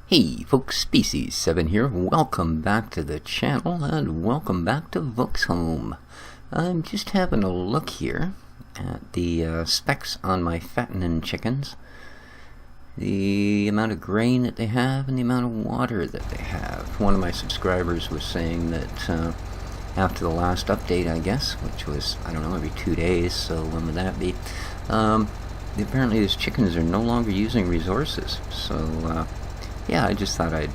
Hey folks, Species 7 here. Welcome back to the channel and welcome back to Volksholm. I'm just having a look here at the specs on my fattening chickens. The amount of grain that they have and the amount of water that they have. One of my subscribers was saying that after the last update, I guess, which was, I don't know, every 2 days, so when would that be? Apparently these chickens are no longer using resources, so yeah, I just thought I'd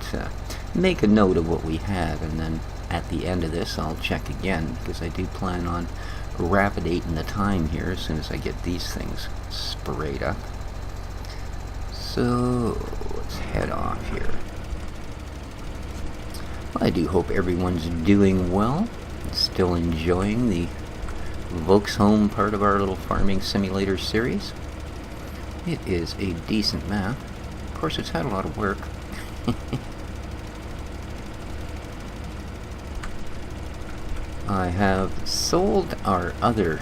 make a note of what we have, and then at the end of this I'll check again, because I do plan on rapidating the time here as soon as I get these things sprayed up. So let's head off here. Well, I do hope everyone's doing well, still enjoying the Volksholm part of our little farming simulator series. It is a decent map. Of course, it's had a lot of work. I have sold our other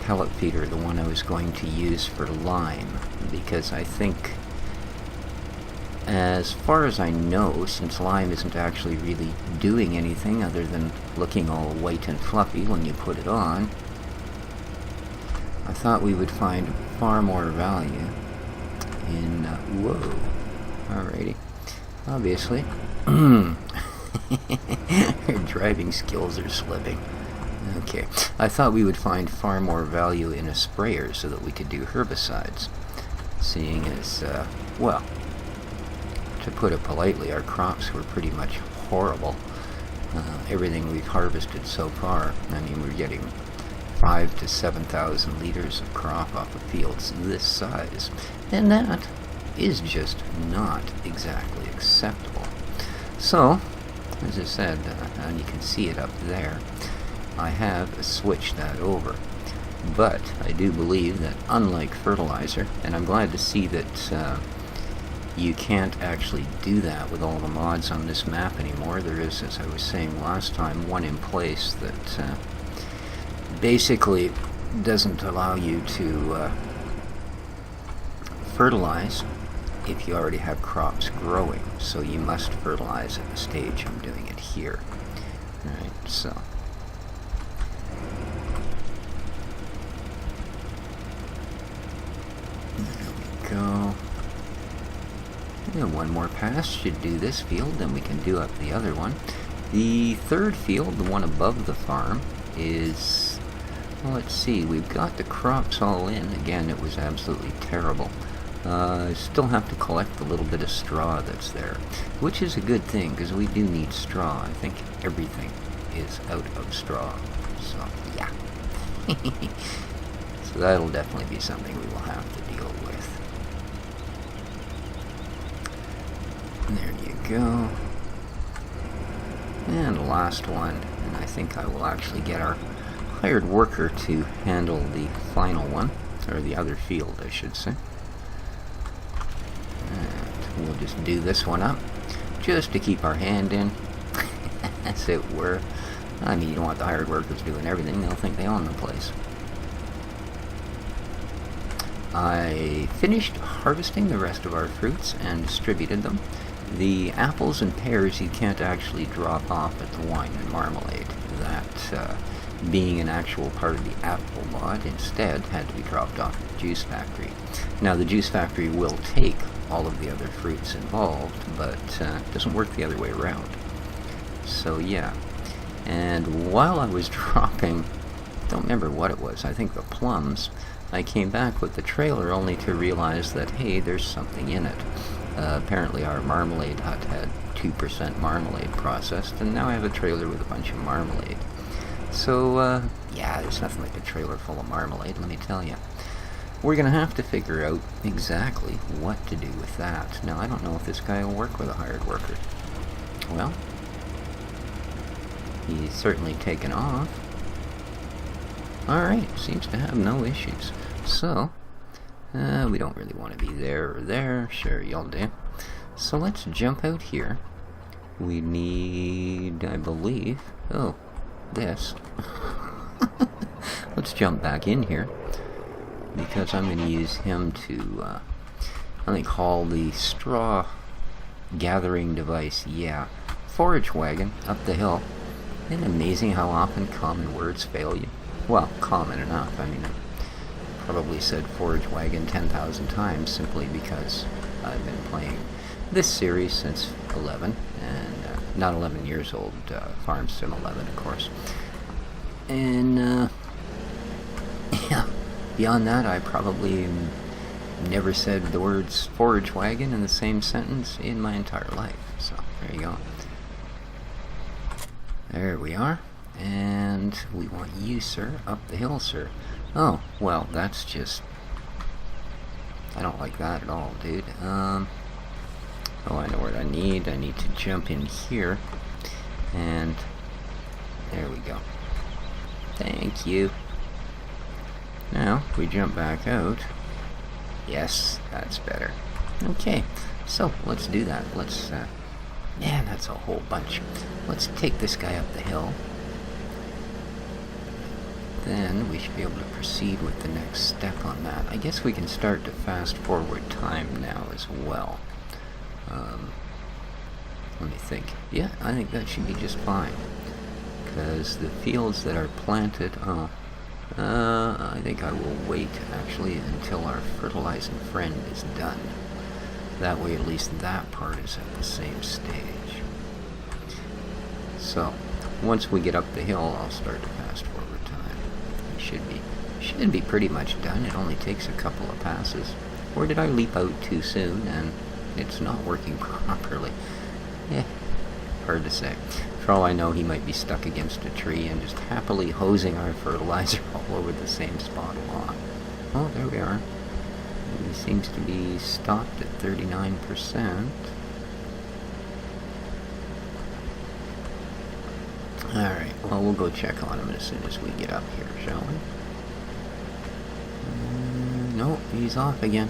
pellet feeder, the one I was going to use for lime, because I think, as far as I know, since lime isn't actually really doing anything other than looking all white and fluffy when you put it on, I thought we would find far more value in whoa. Alrighty. Obviously. Her driving skills are slipping. Okay. I thought we would find far more value in a sprayer so that we could do herbicides. Seeing as, well, to put it politely, our crops were pretty much horrible. Everything we've harvested so far, I mean, we're getting 5,000 to 7,000 liters of crop off of fields this size. And that is just not exactly acceptable. So, as I said, and you can see it up there, I have switched that over. But I do believe that, unlike fertilizer, and I'm glad to see that you can't actually do that with all the mods on this map anymore. There is, as I was saying last time, one in place that basically doesn't allow you to fertilize if you already have crops growing, so you must fertilize at the stage I'm doing it here. Alright, so there we go. And one more pass should do this field, then we can do up the other one. The third field, the one above the farm, is, well, let's see, we've got the crops all in. Again, it was absolutely terrible. I still have to collect the little bit of straw that's there, which is a good thing, because we do need straw. I think everything is out of straw, so yeah. So that'll definitely be something we will have to deal with. There you go. And the last one, and I think I will actually get our hired worker to handle the final one, or the other field, I should say. And we'll just do this one up, just to keep our hand in, as it were. I mean, you don't want the hired workers doing everything, they'll think they own the place. I finished harvesting the rest of our fruits and distributed them. The apples and pears you can't actually drop off at the wine and marmalade. That, being an actual part of the apple mod, instead had to be dropped off at the juice factory. Now, the juice factory will take all of the other fruits involved, but it doesn't work the other way around. So, yeah. And while I was dropping, don't remember what it was, I think the plums, I came back with the trailer only to realize that, hey, there's something in it. Apparently our marmalade hut had 2% marmalade processed, and now I have a trailer with a bunch of marmalade. So, yeah, there's nothing like a trailer full of marmalade, let me tell you. We're going to have to figure out exactly what to do with that. Now, I don't know if this guy will work with a hired worker. Well, he's certainly taken off. Alright, seems to have no issues. So, we don't really want to be there or there. Sure, y'all do. So let's jump out here. We need, I believe, oh, this. Let's jump back in here, because I'm going to use him to, I think, haul the straw gathering device, yeah. Forage wagon, up the hill. Isn't it amazing how often common words fail you? Well, common enough. I mean, I probably said forage wagon 10,000 times simply because I've been playing this series since 11, and not 11 years old, Farm Sim 11, of course. And, yeah, beyond that, I probably never said the words forage wagon in the same sentence in my entire life. So, there you go. There we are. And we want you, sir, up the hill, sir. Oh, well, that's just... I don't like that at all, dude. Oh, I know what I need. I need to jump in here. And there we go. Thank you. Now, if we jump back out... Yes, that's better. Okay, so let's do that. Let's, man, that's a whole bunch. Let's take this guy up the hill. Then we should be able to proceed with the next step on that. I guess we can start to fast forward time now as well. Let me think. Yeah, I think that should be just fine. Because the fields that are planted... I think I will wait, actually, until our fertilizing friend is done. That way, at least that part is at the same stage. So, once we get up the hill, I'll start to fast forward time. It should be pretty much done. It only takes a couple of passes. Or did I leap out too soon, and it's not working properly? Yeah, hard to say. For all I know, he might be stuck against a tree and just happily hosing our fertilizer all over the same spot a lot. Oh, there we are. He seems to be stopped at 39%. Alright, well, we'll go check on him as soon as we get up here, shall we? Nope, he's off again.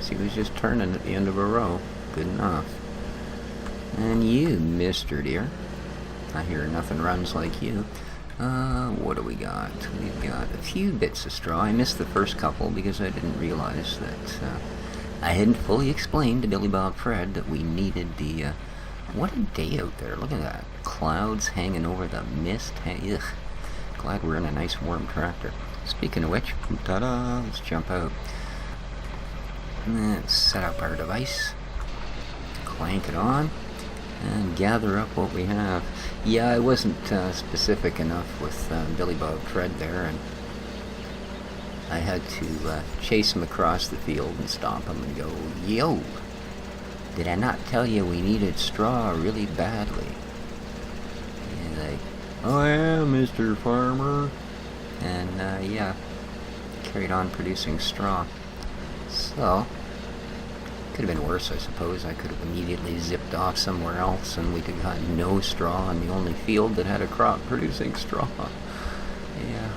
He was just turning at the end of a row. Good enough. And you, Mr. Deer. I hear nothing runs like you. What do we got? We've got a few bits of straw. I missed the first couple because I didn't realize that I hadn't fully explained to Billy Bob Fred that we needed the... what a day out there. Look at that. Clouds hanging over the mist. Ugh. Glad we're in a nice warm tractor. Speaking of which, ta-da, let's jump out. Let's set up our device. Clank it on. And gather up what we have. Yeah, I wasn't specific enough with Billy Bob Fred there, and I had to chase him across the field and stop him and go, "Yo, did I not tell you we needed straw really badly?" And like, "Oh yeah, Mr. Farmer." And yeah, carried on producing straw. So... could have been worse, I suppose. I could have immediately zipped off somewhere else and we'd have got no straw on the only field that had a crop producing straw. Yeah.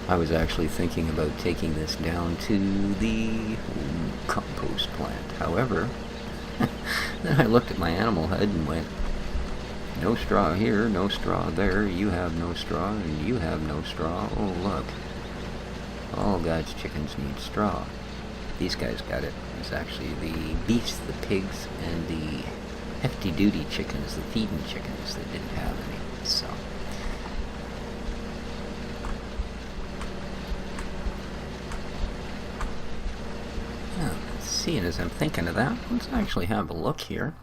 I was actually thinking about taking this down to the compost plant. However, then I looked at my animal head and went, no straw here, no straw there, you have no straw, and you have no straw. Oh, look. All God's chickens need straw. These guys got it. It's actually the beefs, the pigs, and the hefty-duty chickens, the feeding chickens, that didn't have any. So, yeah, seeing as I'm thinking of that, let's actually have a look here.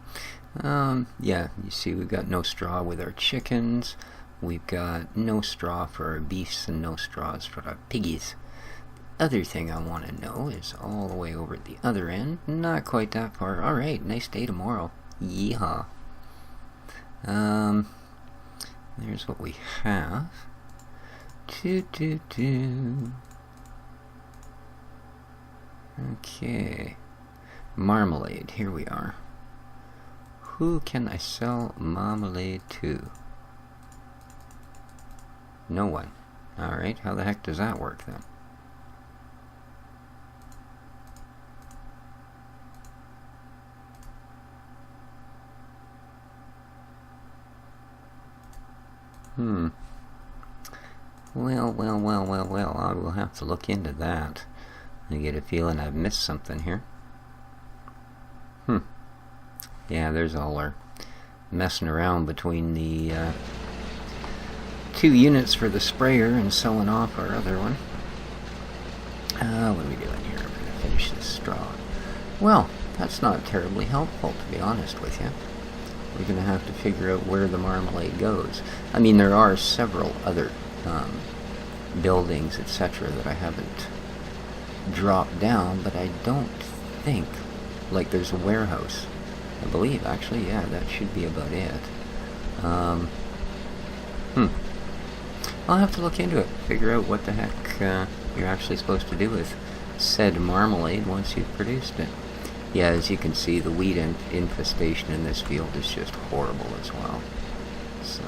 Yeah, you see we've got no straw with our chickens. We've got no straw for our beefs and no straws for our piggies. Other thing I want to know is all the way over at the other end. Not quite that far. Alright, nice day tomorrow. Yeehaw. There's what we have. Okay. Marmalade. Here we are. Who can I sell marmalade to? No one. Alright, how the heck does that work then? Well, I will have to look into that. I get a feeling I've missed something here. Yeah, there's all our messing around between the 2 units for the sprayer and selling off our other one. What are we doing here? We're going to finish this straw. Well, that's not terribly helpful, to be honest with you. We're going to have to figure out where the marmalade goes. I mean, there are several other buildings, etc., that I haven't dropped down, but I don't think, like, there's a warehouse. I believe, actually, yeah, that should be about it. I'll have to look into it, figure out what the heck you're actually supposed to do with said marmalade once you've produced it. Yeah, as you can see, the weed infestation in this field is just horrible as well. So,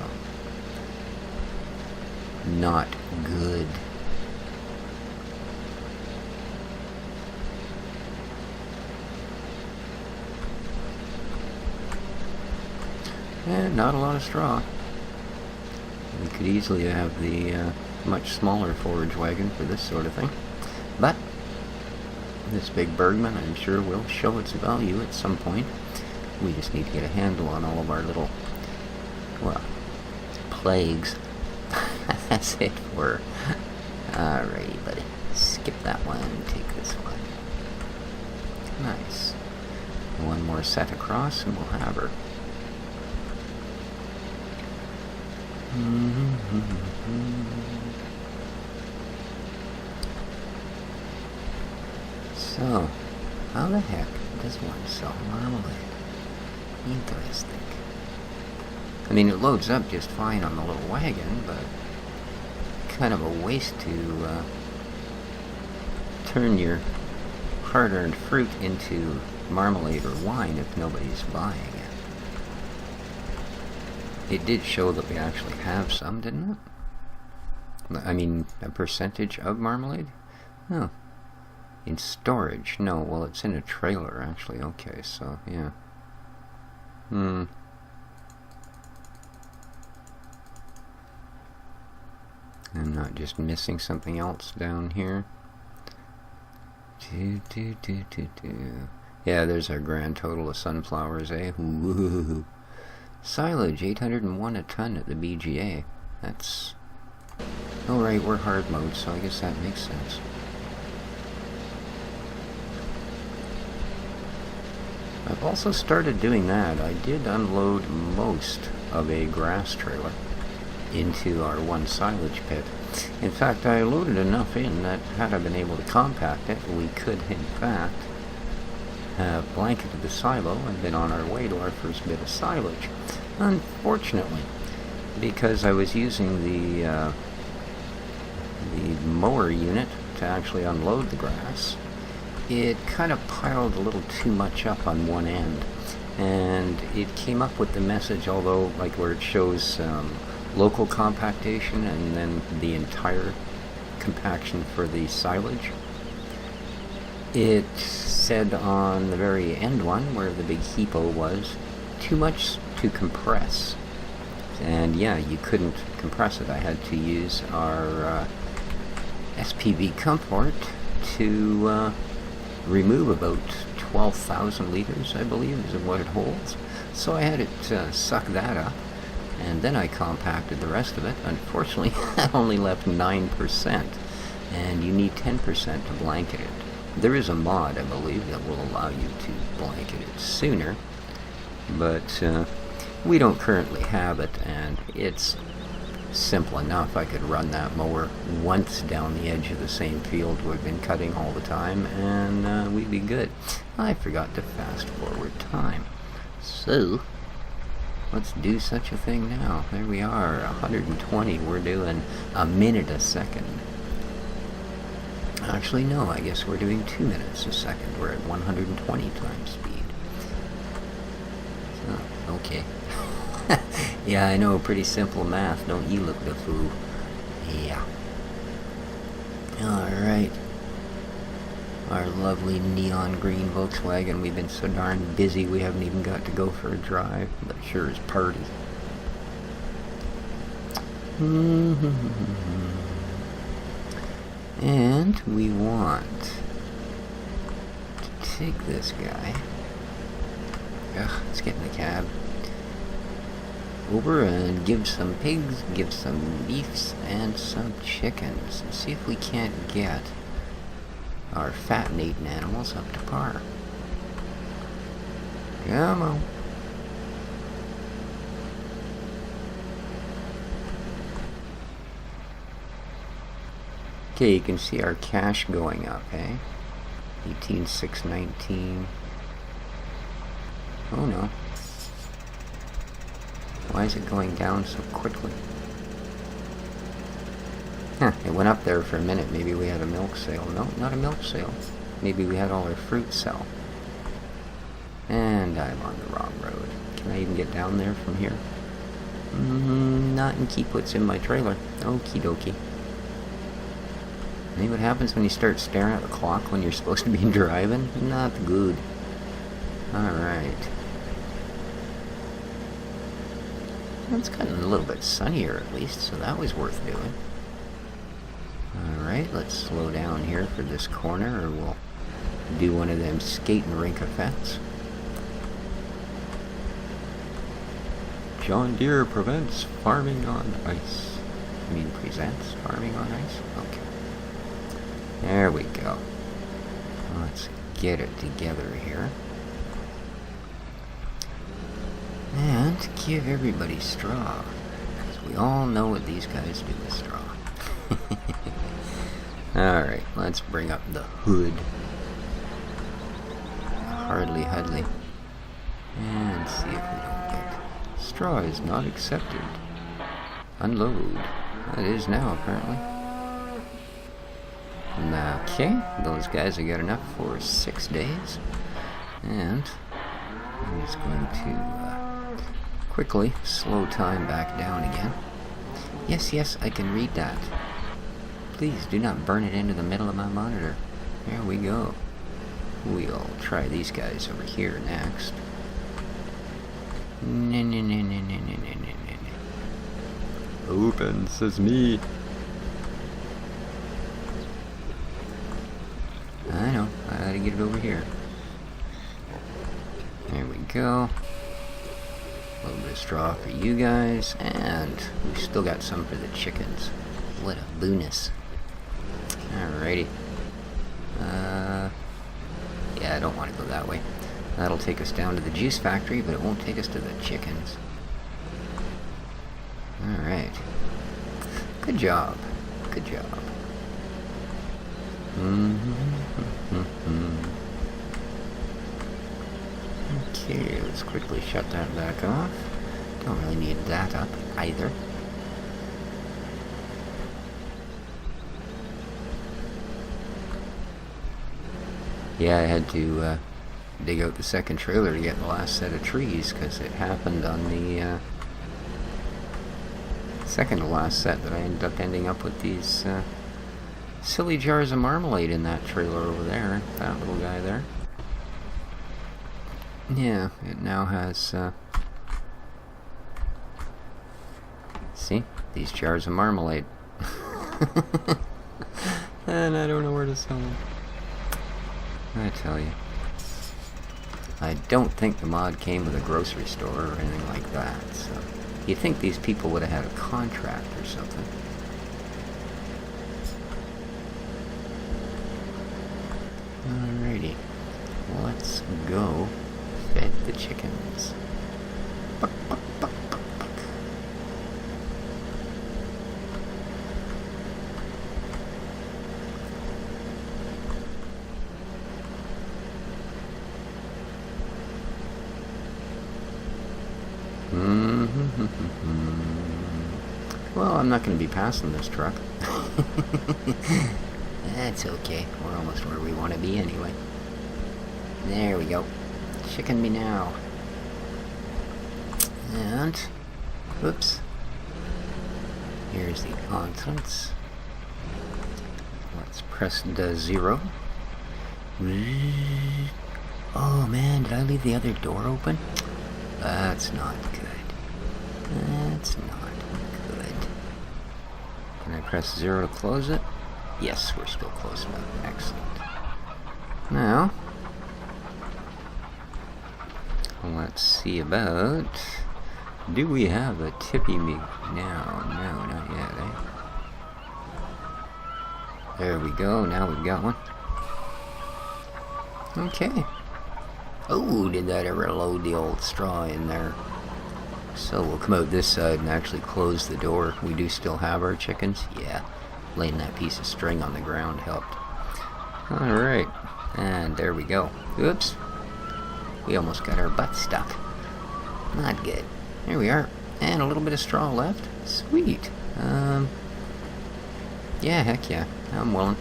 not good. And not a lot of straw. We could easily have the much smaller forage wagon for this sort of thing. But this big Bergman, I'm sure, will show its value at some point. We just need to get a handle on all of our little, well, plagues. That's it for... Alrighty, buddy. Skip that one and take this one. Nice. One more set across and we'll have her. So, how the heck does one sell marmalade? Interesting. I mean, it loads up just fine on the little wagon, but kind of a waste to turn your hard-earned fruit into marmalade or wine if nobody's buying it. It did show that we actually have some, didn't it? I mean, a percentage of marmalade? Oh. In storage? No, well, it's in a trailer, actually. Okay, so, yeah. I'm not just missing something else down here. Yeah, there's our grand total of sunflowers, eh? Woo-hoo-hoo. Silage, 801 a ton at the BGA. That's... Alright, we're hard mode, so I guess that makes sense. I've also started doing that. I did unload most of a grass trailer into our one silage pit. In fact, I loaded enough in that had I been able to compact it, we could, in fact, have blanketed the silo and been on our way to our first bit of silage. Unfortunately, because I was using the mower unit to actually unload the grass, it kind of piled a little too much up on one end, and it came up with the message, although like where it shows local compactation and then the entire compaction for the silage, it said on the very end one, where the big heapo was, too much to compress. And yeah, you couldn't compress it. I had to use our SPV Comfort to remove about 12,000 liters, I believe, is what it holds. So I had it suck that up, and then I compacted the rest of it. Unfortunately, that only left 9%, and you need 10% to blanket it. There is a mod, I believe, that will allow you to blanket it sooner, but we don't currently have it, and it's simple enough. I could run that mower once down the edge of the same field we've been cutting all the time, and we'd be good. I forgot to fast forward time. So, let's do such a thing now. There we are, 120. We're doing a minute a second. Actually, no, I guess we're doing 2 minutes a second. We're at 120 times speed. So, okay. Yeah, I know, pretty simple math, don't you look the fool? Yeah. Alright. Our lovely neon green Volkswagen. We've been so darn busy we haven't even got to go for a drive, but sure is party. And we want to take this guy Ugh, let's get in the cab. Over and give some pigs, give some beefs, and some chickens. And see if we can't get our fattening animals up to par. Come on. Okay, you can see our cash going up, eh? 18,619. Oh no. Why is it going down so quickly? Huh, it went up there for a minute. Maybe we had a milk sale. No, not a milk sale. Maybe we had all our fruit sell. And I'm on the wrong road. Can I even get down there from here? Not and keep what's in my trailer. Okie dokie. See what happens when you start staring at the clock when you're supposed to be driving? Not good. Alright. It's gotten a little bit sunnier at least, so that was worth doing. Alright, let's slow down here for this corner, or we'll do one of them skating rink effects. John Deere prevents farming on ice. I mean, presents farming on ice? Okay. There we go. Let's get it together here. And give everybody straw. Because we all know what these guys do with straw. Alright, let's bring up the hood. Hardly Hudley. And see if we don't get... Straw is not accepted. Unload. It is now, apparently. Okay, those guys have got enough for 6 days. And I'm just going to quickly slow time back down again. Yes, yes, I can read that. Please do not burn it into the middle of my monitor. There we go. We'll try these guys over here next. Open sesame. I know, I gotta get it over here. There we go. A little bit of straw for you guys, and we still got some for the chickens. What a bonus. Alrighty. Yeah, I don't want to go that way. That'll take us down to the juice factory, but it won't take us to the chickens. Alright. Good job. Good job. Okay, let's quickly shut that back off. Don't really need that up either. Yeah, I had to dig out the second trailer to get the last set of trees, because it happened on the second to last set that I ended up with these silly jars of marmalade in that trailer over there, that little guy there. Yeah, it now has, see, these jars of marmalade. And I don't know where to sell them. I tell you. I don't think the mod came with a grocery store or anything like that, so you'd think these people would have had a contract or something. Alrighty, let's go fed the chickens. Buck, buck, buck, buck, buck. Well, I'm not going to be passing this truck. That's okay. We're almost where we want to be anyway. There we go. Chicken me now. And, oops. Here's the entrance. Let's press the 0. Oh man, did I leave the other door open? That's not good. That's not good. Can I press 0 to close it? Yes, we're still close enough. Excellent. Now, let's see about... Do we have a tippy me? No, not yet, eh? There we go, now we've got one. Okay. Oh, did that ever load the old straw in there? So we'll come out this side and actually close the door. We do still have our chickens. Yeah, laying that piece of string on the ground helped. Alright, and there we go. Oops. We almost got our butt stuck. Not good. Here we are. And a little bit of straw left. Sweet. Yeah, heck yeah. I'm willing.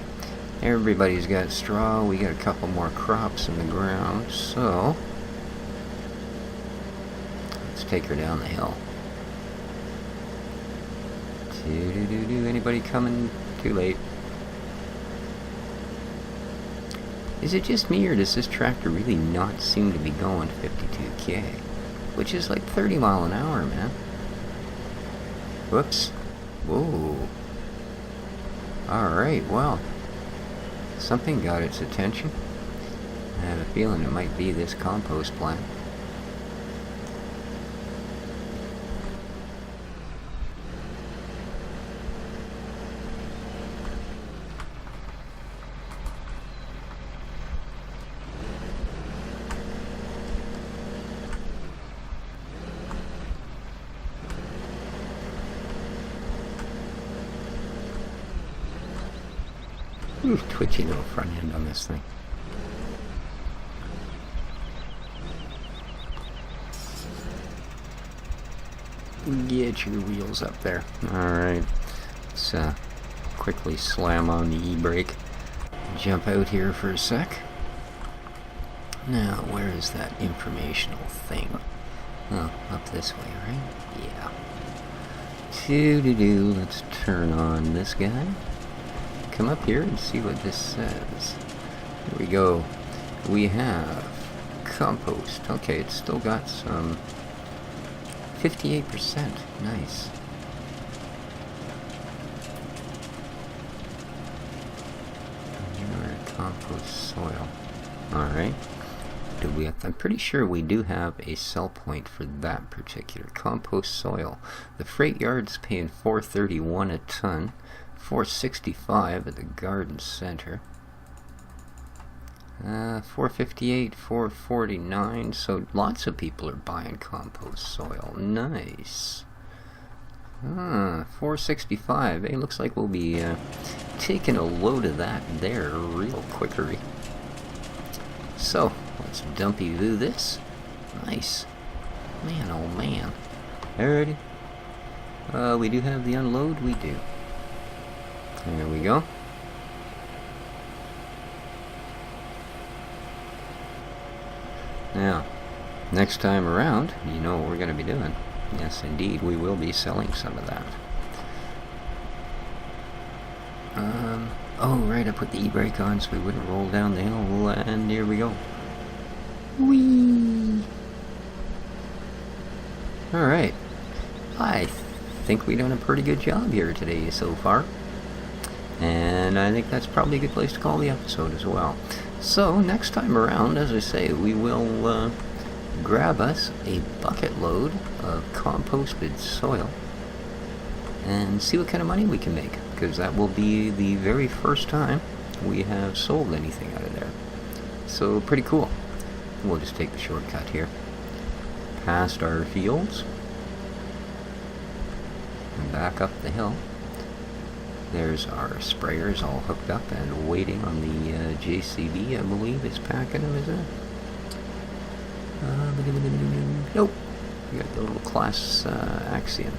Everybody's got straw. We got a couple more crops in the ground, so let's take her down the hill. Anybody coming? Too late. Is it just me, or does this tractor really not seem to be going 52k? Which is like 30 mile an hour, man. Whoops. Whoa. Alright, well. Something got its attention. I have a feeling it might be this compost plant. Ooh, twitchy little front end on this thing. Get your wheels up there. Alright, let's quickly slam on the e-brake. Jump out here for a sec. Now, where is that informational thing? Oh, up this way, right? Yeah. Let's turn on this guy. Come up here and see what this says. Here we go. We have compost. Okay, it's still got some 58%. Nice. Compost soil. Alright. Do we have, I'm pretty sure we do have a sell point for that particular compost soil. The freight yard's paying $4.31 a ton. $4.65 at the garden center. $4.58, $4.49. So lots of people are buying compost soil. Nice. $4.65. Hey, looks like we'll be taking a load of that there real quickery. So let's dumpy do this. Nice. Man, oh man. Alrighty. We do have the unload. We do. There we go. Now, next time around, you know what we're going to be doing. Yes, indeed, we will be selling some of that. Oh, right, I put the e-brake on so we wouldn't roll down the hill, and here we go. Whee! Alright. I think we've done a pretty good job here today so far. And I think that's probably a good place to call the episode as well. So, next time around, as I say, we will grab us a bucket load of composted soil and see what kind of money we can make, because that will be the very first time we have sold anything out of there. So, pretty cool. We'll just take the shortcut here. Past our fields. And back up the hill. There's our sprayers all hooked up and waiting on the JCB, I believe, is packing them, is it? Nope. We got the little class Axion.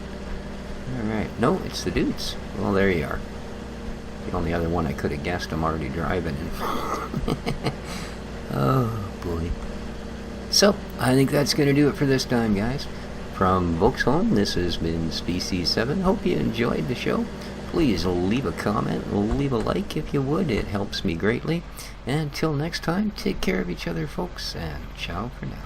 Alright. No, it's the dudes. Well, there you are. The only other one I could have guessed I'm already driving in. Oh, boy. So, I think that's going to do it for this time, guys. From Volksholm, this has been Species 7. Hope you enjoyed the show. Please leave a comment, leave a like if you would. It helps me greatly. And until next time, take care of each other, folks, and ciao for now.